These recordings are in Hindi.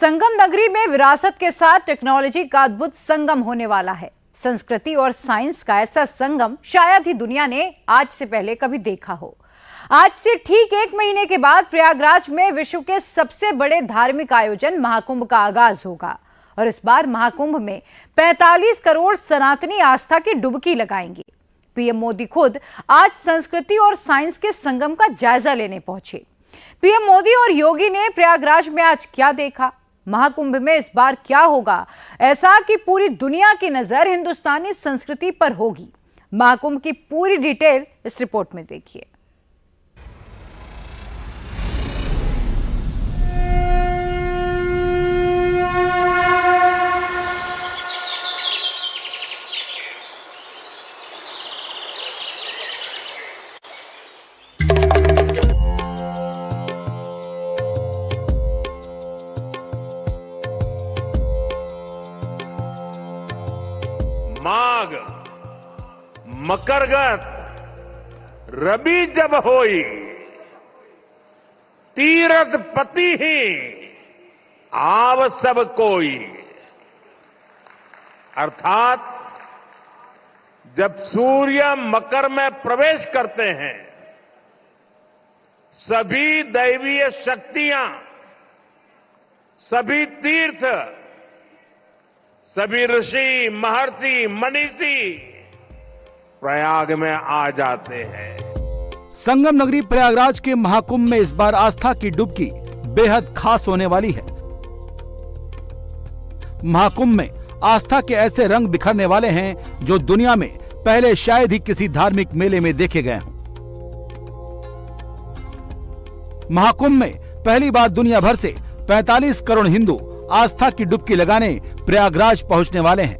संगम नगरी में विरासत के साथ टेक्नोलॉजी का अद्भुत संगम होने वाला है। संस्कृति और साइंस का ऐसा संगम शायद ही दुनिया ने आज से पहले कभी देखा हो। आज से ठीक एक महीने के बाद प्रयागराज में विश्व के सबसे बड़े धार्मिक आयोजन महाकुंभ का आगाज होगा और इस बार महाकुंभ में 45 करोड़ सनातनी आस्था की डुबकी लगाएंगे। पीएम मोदी खुद आज संस्कृति और साइंस के संगम का जायजा लेने पहुंचे। पीएम मोदी और योगी ने प्रयागराज में आज क्या देखा, महाकुंभ में इस बार क्या होगा, ऐसा कि पूरी दुनिया की नजर हिंदुस्तानी संस्कृति पर होगी। महाकुंभ की पूरी डिटेल इस रिपोर्ट में देखिए। माघ मकरगत रबी जब होई, तीरथ पति ही आव सब कोई। अर्थात जब सूर्य मकर में प्रवेश करते हैं, सभी दैवीय शक्तियां, सभी तीर्थ, सभी ऋषि, महर्षि, मनीषी प्रयाग में आ जाते हैं। संगम नगरी प्रयागराज के महाकुंभ में इस बार आस्था की डुबकी बेहद खास होने वाली है। महाकुंभ में आस्था के ऐसे रंग बिखरने वाले हैं जो दुनिया में पहले शायद ही किसी धार्मिक मेले में देखे गए हों। महाकुंभ में पहली बार दुनिया भर से 45 करोड़ हिंदू आस्था की डुबकी लगाने प्रयागराज पहुंचने वाले हैं।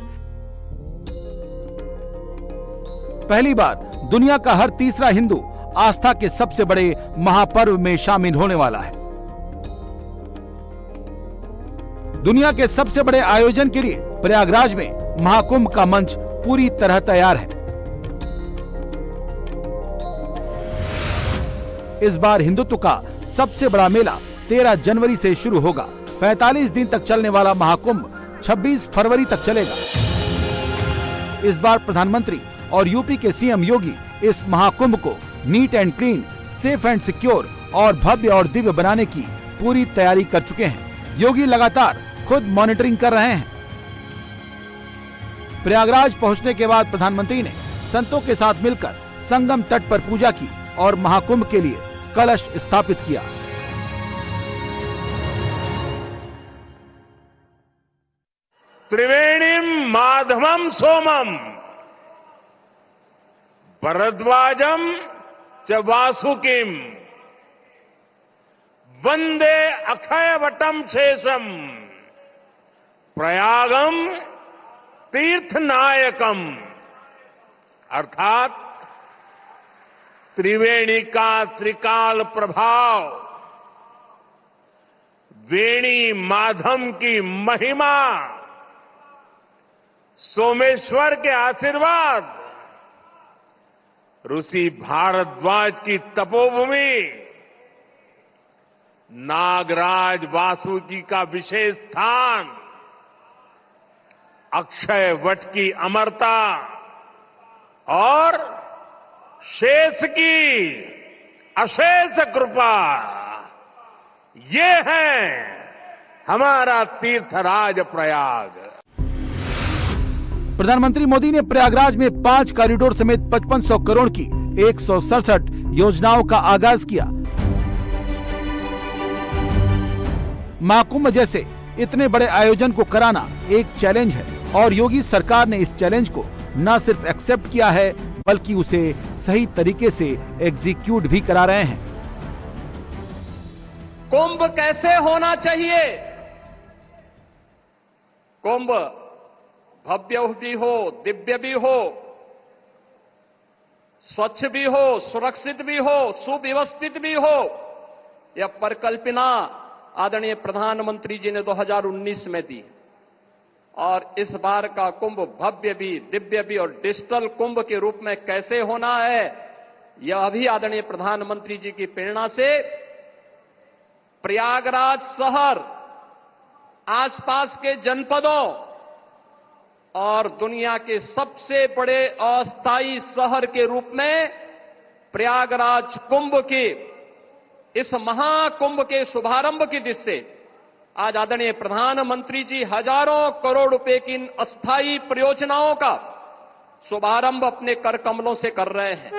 पहली बार दुनिया का हर तीसरा हिंदू आस्था के सबसे बड़े महापर्व में शामिल होने वाला है। दुनिया के सबसे बड़े आयोजन के लिए प्रयागराज में महाकुंभ का मंच पूरी तरह तैयार है। इस बार हिंदुत्व का सबसे बड़ा मेला 13 जनवरी से शुरू होगा। 45 दिन तक चलने वाला महाकुंभ 26 फरवरी तक चलेगा। इस बार प्रधानमंत्री और यूपी के सीएम योगी इस महाकुंभ को neat and clean, safe and secure और भव्य और दिव्य बनाने की पूरी तैयारी कर चुके हैं। योगी लगातार खुद मॉनिटरिंग कर रहे हैं। प्रयागराज पहुंचने के बाद प्रधानमंत्री ने संतों के साथ मिलकर संगम तट पर पूजा की और महाकुंभ के लिए कलश स्थापित किया। त्रिवेणीम माधवम सोमम भरद्वाजम च वासुकिम वंदे अक्षयवटम शेषम प्रयागम तीर्थनायकम। अर्थात त्रिवेणी का त्रिकाल प्रभाव, वेणी माधव की महिमा, सोमेश्वर के आशीर्वाद, ऋषि भारद्वाज की तपोभूमि, नागराज वासुकी का विशेष स्थान, अक्षय वट की अमरता और शेष की अशेष कृपा, ये है हमारा तीर्थराज प्रयाग। प्रधानमंत्री मोदी ने प्रयागराज में 5 कॉरिडोर समेत 5500 करोड़ की 167 योजनाओं का आगाज किया। महाकुंभ जैसे इतने बड़े आयोजन को कराना एक चैलेंज है और योगी सरकार ने इस चैलेंज को न सिर्फ एक्सेप्ट किया है बल्कि उसे सही तरीके से एग्जीक्यूट भी करा रहे हैं। कुंभ कैसे होना चाहिए? कुंभ भव्य भी हो, दिव्य भी हो, स्वच्छ भी हो, सुरक्षित भी हो, सुव्यवस्थित भी हो। यह परिकल्पना आदरणीय प्रधानमंत्री जी ने 2019 में दी और इस बार का कुंभ भव्य भी, दिव्य भी और डिजिटल कुंभ के रूप में कैसे होना है, यह भी आदरणीय प्रधानमंत्री जी की प्रेरणा से प्रयागराज शहर आसपास के जनपदों और दुनिया के सबसे बड़े अस्थायी शहर के रूप में प्रयागराज कुंभ के इस महाकुंभ के शुभारंभ की दिशा से आज आदरणीय प्रधानमंत्री जी हजारों करोड़ रुपए की इन अस्थायी परियोजनाओं का शुभारंभ अपने कर कमलों से कर रहे हैं।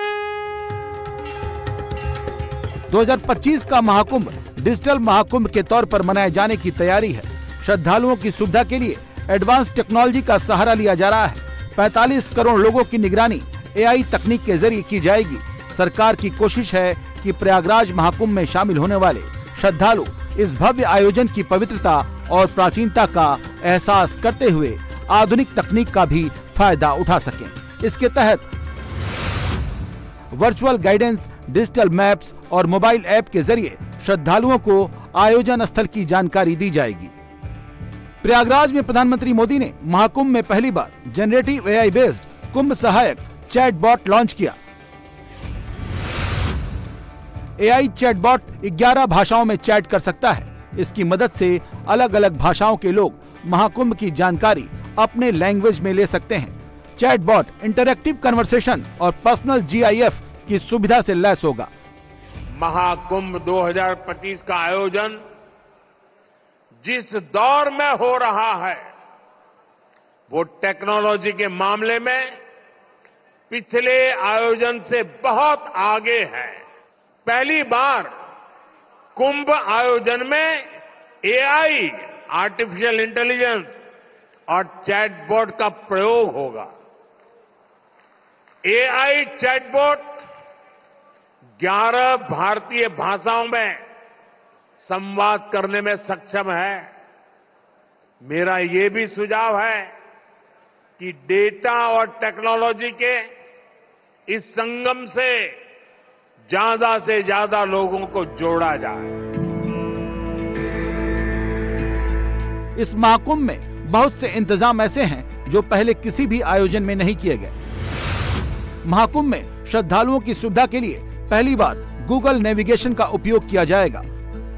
2025 का महाकुंभ डिजिटल महाकुंभ के तौर पर मनाए जाने की तैयारी है। श्रद्धालुओं की सुविधा के लिए एडवांस टेक्नोलॉजी का सहारा लिया जा रहा है। 45 करोड़ लोगों की निगरानी एआई तकनीक के जरिए की जाएगी। सरकार की कोशिश है कि प्रयागराज महाकुंभ में शामिल होने वाले श्रद्धालु इस भव्य आयोजन की पवित्रता और प्राचीनता का एहसास करते हुए आधुनिक तकनीक का भी फायदा उठा सकें। इसके तहत वर्चुअल गाइडेंस, डिजिटल मैप्स और मोबाइल ऐप के जरिए श्रद्धालुओं को आयोजन स्थल की जानकारी दी जाएगी। प्रयागराज में प्रधानमंत्री मोदी ने महाकुंभ में पहली बार जनरेटिव एआई बेस्ड कुंभ सहायक चैटबॉट लॉन्च किया। एआई चैटबॉट 11 भाषाओं में चैट कर सकता है। इसकी मदद से अलग अलग भाषाओं के लोग महाकुंभ की जानकारी अपने लैंग्वेज में ले सकते हैं। चैटबॉट इंटरैक्टिव कन्वर्सेशन और पर्सनल जीआईएफ की सुविधा से लैस होगा। महाकुंभ 2025 का आयोजन जिस दौर में हो रहा है वो टेक्नोलॉजी के मामले में पिछले आयोजन से बहुत आगे है। पहली बार कुंभ आयोजन में एआई, आर्टिफिशियल इंटेलिजेंस और चैटबॉट का प्रयोग होगा। एआई चैटबॉट 11 भारतीय भाषाओं में संवाद करने में सक्षम है। मेरा ये भी सुझाव है कि डेटा और टेक्नोलॉजी के इस संगम से ज्यादा लोगों को जोड़ा जाए। इस महाकुंभ में बहुत से इंतजाम ऐसे हैं जो पहले किसी भी आयोजन में नहीं किए गए। महाकुंभ में श्रद्धालुओं की सुविधा के लिए पहली बार गूगल नेविगेशन का उपयोग किया जाएगा।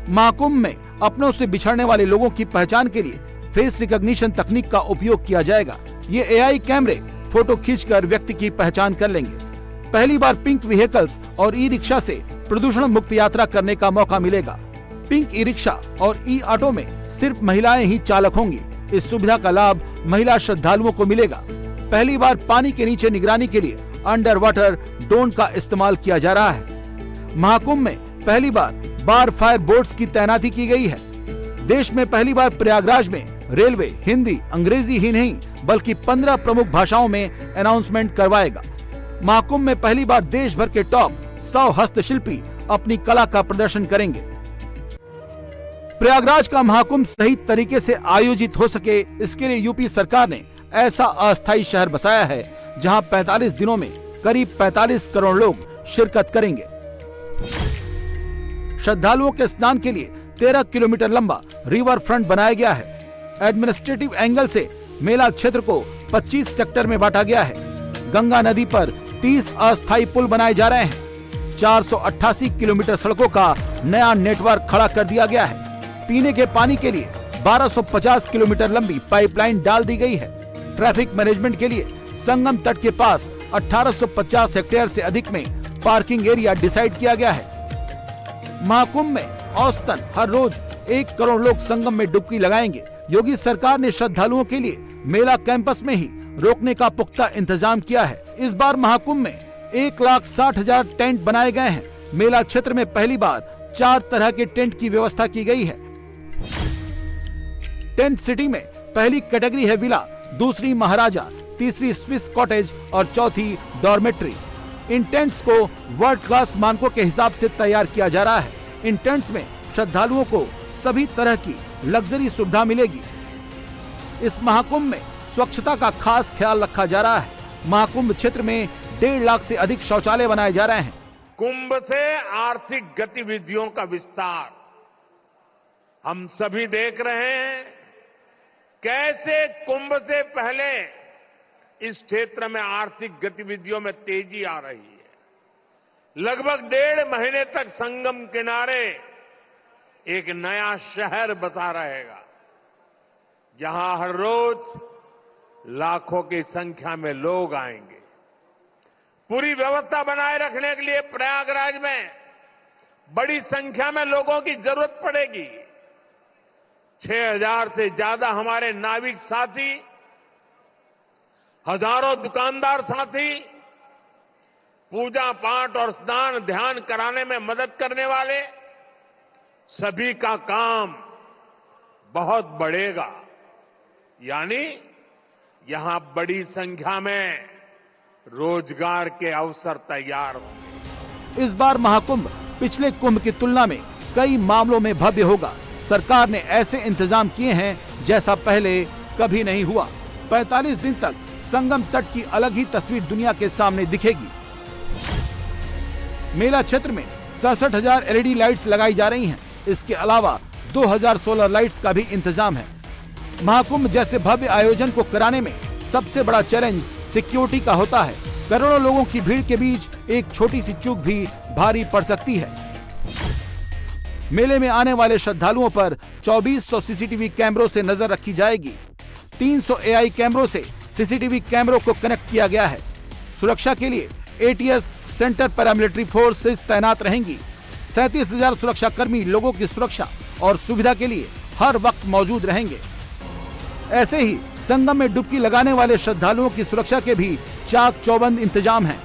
महाकुंभ में अपनों से बिछड़ने वाले लोगों की पहचान के लिए फेस रिकॉग्निशन तकनीक का उपयोग किया जाएगा। ये एआई कैमरे फोटो खींचकर व्यक्ति की पहचान कर लेंगे। पहली बार पिंक व्हीकल्स और ई रिक्शा से प्रदूषण मुक्त यात्रा करने का मौका मिलेगा। पिंक ई रिक्शा और ई ऑटो में सिर्फ महिलाएं ही चालक होंगी। इस सुविधा का लाभ महिला श्रद्धालुओं को मिलेगा। पहली बार पानी के नीचे निगरानी के लिए अंडर वाटर ड्रोन का इस्तेमाल किया जा रहा है। महाकुंभ में पहली बार फायर बोट्स की तैनाती की गई है। देश में पहली बार प्रयागराज में रेलवे हिंदी, अंग्रेजी ही नहीं बल्कि 15 प्रमुख भाषाओं में अनाउंसमेंट करवाएगा। महाकुंभ में पहली बार देश भर के टॉप 100 हस्तशिल्पी अपनी कला का प्रदर्शन करेंगे। प्रयागराज का महाकुंभ सही तरीके से आयोजित हो सके, इसके लिए यूपी सरकार ने ऐसा अस्थायी शहर बसाया है जहां 45 दिनों में करीब 45 करोड़ लोग शिरकत करेंगे। श्रद्धालुओं के स्नान के लिए 13 किलोमीटर लंबा रिवर फ्रंट बनाया गया है। एडमिनिस्ट्रेटिव एंगल से मेला क्षेत्र को 25 सेक्टर में बांटा गया है। गंगा नदी पर 30 अस्थायी पुल बनाए जा रहे हैं। 488 किलोमीटर सड़कों का नया नेटवर्क खड़ा कर दिया गया है। पीने के पानी के लिए 1250 किलोमीटर लंबी पाइपलाइन डाल दी गई है। ट्रैफिक मैनेजमेंट के लिए संगम तट के पास 1850 हेक्टेयर से अधिक में पार्किंग एरिया डिसाइड किया गया है। महाकुंभ में औसतन हर रोज 1 करोड़ लोग संगम में डुबकी लगाएंगे। योगी सरकार ने श्रद्धालुओं के लिए मेला कैंपस में ही रोकने का पुख्ता इंतजाम किया है। इस बार महाकुंभ में 1,60,000 टेंट बनाए गए हैं। मेला क्षेत्र में पहली बार 4 तरह के टेंट की व्यवस्था की गई है। टेंट सिटी में पहली कैटेगरी है विला, दूसरी महाराजा, तीसरी स्विस कॉटेज और चौथी डॉर्मेट्री। इन टेंट्स को वर्ल्ड क्लास मानकों के हिसाब से तैयार किया जा रहा है। इन टेंट्स में श्रद्धालुओं को सभी तरह की लग्जरी सुविधा मिलेगी। इस महाकुंभ में स्वच्छता का खास ख्याल रखा जा रहा है। महाकुंभ क्षेत्र में 1.5 लाख से अधिक शौचालय बनाए जा रहे हैं। कुंभ से आर्थिक गतिविधियों का विस्तार हम सभी देख रहे हैं। कैसे कुंभ से पहले इस क्षेत्र में आर्थिक गतिविधियों में तेजी आ रही है। लगभग 1.5 महीने तक संगम किनारे एक नया शहर बसा रहेगा। जहां हर रोज लाखों की संख्या में लोग आएंगे। पूरी व्यवस्था बनाए रखने के लिए प्रयागराज में बड़ी संख्या में लोगों की जरूरत पड़ेगी। 6,000 से ज्यादा हमारे नाविक साथी, हजारों दुकानदार साथी, पूजा पाठ और स्नान ध्यान कराने में मदद करने वाले सभी का काम बहुत बढ़ेगा। यानी यहां बड़ी संख्या में रोजगार के अवसर तैयार होंगे। इस बार महाकुंभ पिछले कुंभ की तुलना में कई मामलों में भव्य होगा। सरकार ने ऐसे इंतजाम किए हैं जैसा पहले कभी नहीं हुआ। 45 दिन तक संगम तट की अलग ही तस्वीर दुनिया के सामने दिखेगी। मेला क्षेत्र में 67,000 LED लाइट्स लगाई जा रही हैं। इसके अलावा 2,000 सोलर लाइट्स का भी इंतजाम है। महाकुंभ जैसे भव्य आयोजन को कराने में सबसे बड़ा चैलेंज सिक्योरिटी का होता है। करोड़ों लोगों की भीड़ के बीच एक छोटी सी चूक भी भारी पड़ सकती है। मेले में आने वाले श्रद्धालुओं पर 2400 सीसीटीवी कैमरों से नजर रखी जाएगी। 300 AI कैमरों से सीसीटीवी कैमरों को कनेक्ट किया गया है। सुरक्षा के लिए ATS सेंटर पैरामिलिट्री फोर्सेस तैनात रहेंगी। 37,000 सुरक्षा कर्मी लोगों की सुरक्षा और सुविधा के लिए हर वक्त मौजूद रहेंगे। ऐसे ही संगम में डुबकी लगाने वाले श्रद्धालुओं की सुरक्षा के भी चाक चौबंद इंतजाम हैं।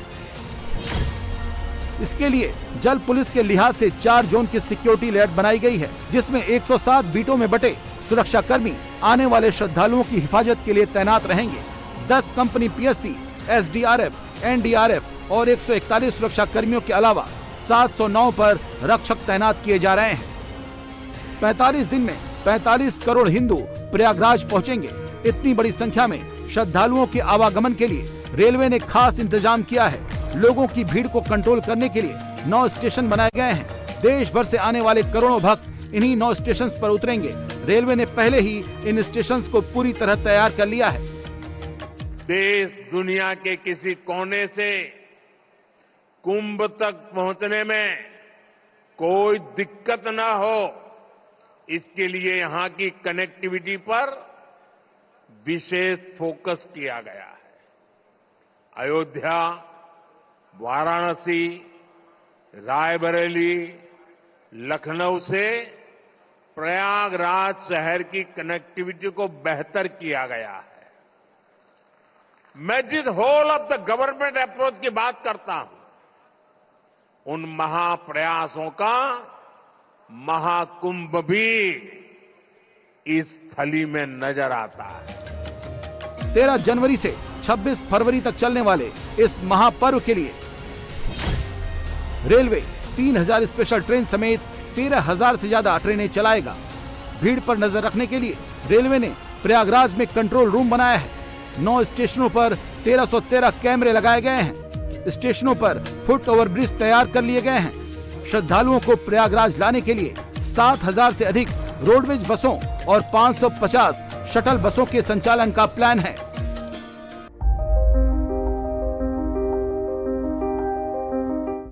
इसके लिए जल पुलिस के लिहाज से 4 जोन की सिक्योरिटी लेयर बनाई गई है, जिसमें 107 बीटों में बटे सुरक्षा कर्मी आने वाले श्रद्धालुओं की हिफाजत के लिए तैनात रहेंगे। 10 कंपनी PSC, SDRF, NDRF और 141 सुरक्षा कर्मियों के अलावा 709 पर रक्षक तैनात किए जा रहे हैं। 45 दिन में 45 करोड़ हिंदू प्रयागराज पहुंचेंगे। इतनी बड़ी संख्या में श्रद्धालुओं के आवागमन के लिए रेलवे ने खास इंतजाम किया है। लोगों की भीड़ को कंट्रोल करने के लिए 9 स्टेशन बनाए गए हैं। देश भर से आने वाले करोड़ों भक्त इन्हीं 9 स्टेशन पर उतरेंगे। रेलवे ने पहले ही इन स्टेशन को पूरी तरह तैयार कर लिया है। देश दुनिया के किसी कोने से कुंभ तक पहुंचने में कोई दिक्कत न हो, इसके लिए यहां की कनेक्टिविटी पर विशेष फोकस किया गया है। अयोध्या, वाराणसी, रायबरेली, लखनऊ से प्रयागराज शहर की कनेक्टिविटी को बेहतर किया गया है। मैं जिस whole of the government approach की बात करता हूं, उन महाप्रयासों का महाकुंभ भी इस थली में नजर आता है। 13 जनवरी से 26 फरवरी तक चलने वाले इस महापर्व के लिए रेलवे 3,000 स्पेशल ट्रेन समेत 13,000 से ज्यादा ट्रेनें चलाएगा। भीड़ पर नजर रखने के लिए रेलवे ने प्रयागराज में कंट्रोल रूम बनाया है। 9 स्टेशनों पर 1313 कैमरे लगाए गए हैं। स्टेशनों पर फुट ओवर ब्रिज तैयार कर लिए गए हैं। श्रद्धालुओं को प्रयागराज लाने के लिए 7,000 से अधिक रोडवेज बसों और 550 शटल बसों के संचालन का प्लान है।